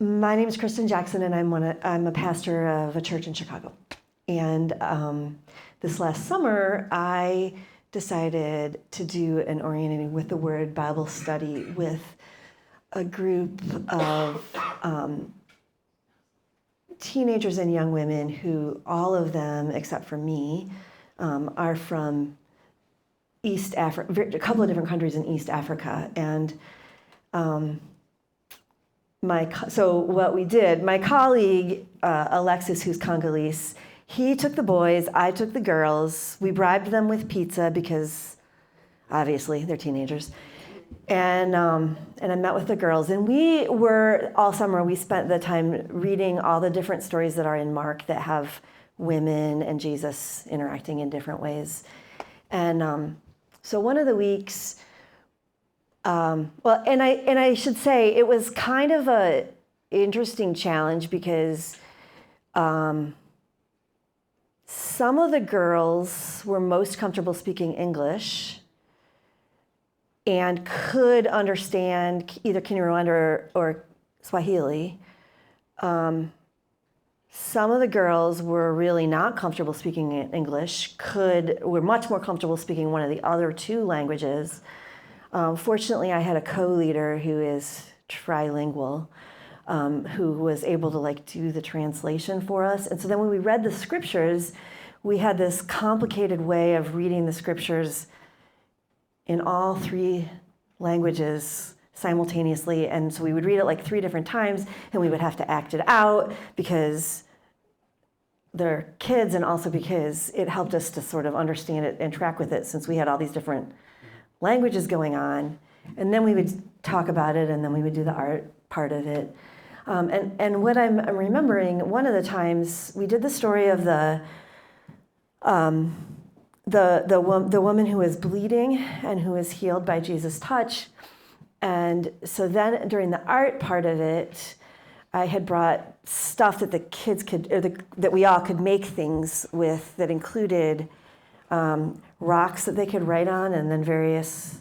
My name is Kristin Jackson, and I'm a pastor of a church in Chicago. And this last summer, I decided to do an Orienting with the Word Bible study with a group of teenagers and young women who, all of them, except for me, are from East Africa, a couple of different countries in East Africa. And so what we did, my colleague, Alexis, who's Congolese, he took the boys, I took the girls. We bribed them with pizza because, obviously, they're teenagers. And I met with the girls. And we were, all summer, we spent the time reading all the different stories that are in Mark that have women and Jesus interacting in different ways. And so one of the weeks, and I should say it was kind of a interesting challenge because some of the girls were most comfortable speaking English and could understand either Kinyarwanda or Swahili. Some of the girls were really not comfortable speaking English, were much more comfortable speaking one of the other two languages. Fortunately, I had a co-leader who is trilingual, who was able to do the translation for us. And so then when we read the scriptures, we had this complicated way of reading the scriptures in all three languages simultaneously. And so we would read it 3 different times, and we would have to act it out because they're kids, and also because it helped us to sort of understand it and track with it, since we had all these different languages going on. And then we would talk about it, and then we would do the art part of it. And what I'm remembering, one of the times we did the story of the woman who was bleeding and who was healed by Jesus' touch. And so then during the art part of it, I had brought stuff that the kids could, that we all could make things with, that included rocks that they could write on, and then various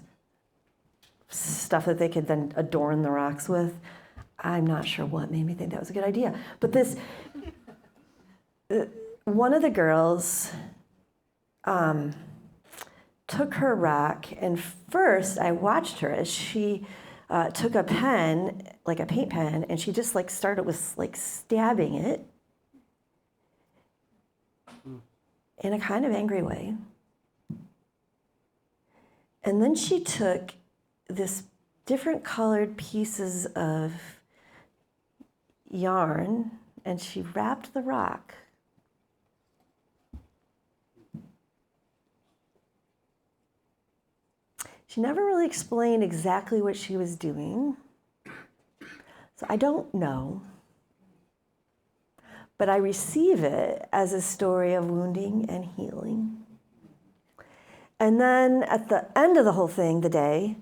stuff that they could then adorn the rocks with. I'm not sure what made me think that was a good idea. But one of the girls took her rock, and first I watched her as she took a pen, like a paint pen, and she just started with stabbing it in a kind of angry way. And then she took this different colored pieces of yarn, and she wrapped the rock. She never really explained exactly what she was doing, so I don't know. But I receive it as a story of wounding and healing. And then at the end of the whole thing, the day,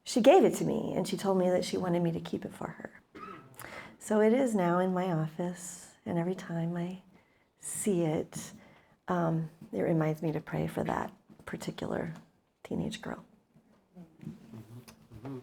she gave it to me, and she told me that she wanted me to keep it for her. So it is now in my office, and every time I see it, it reminds me to pray for that particular teenage girl. Mm-hmm.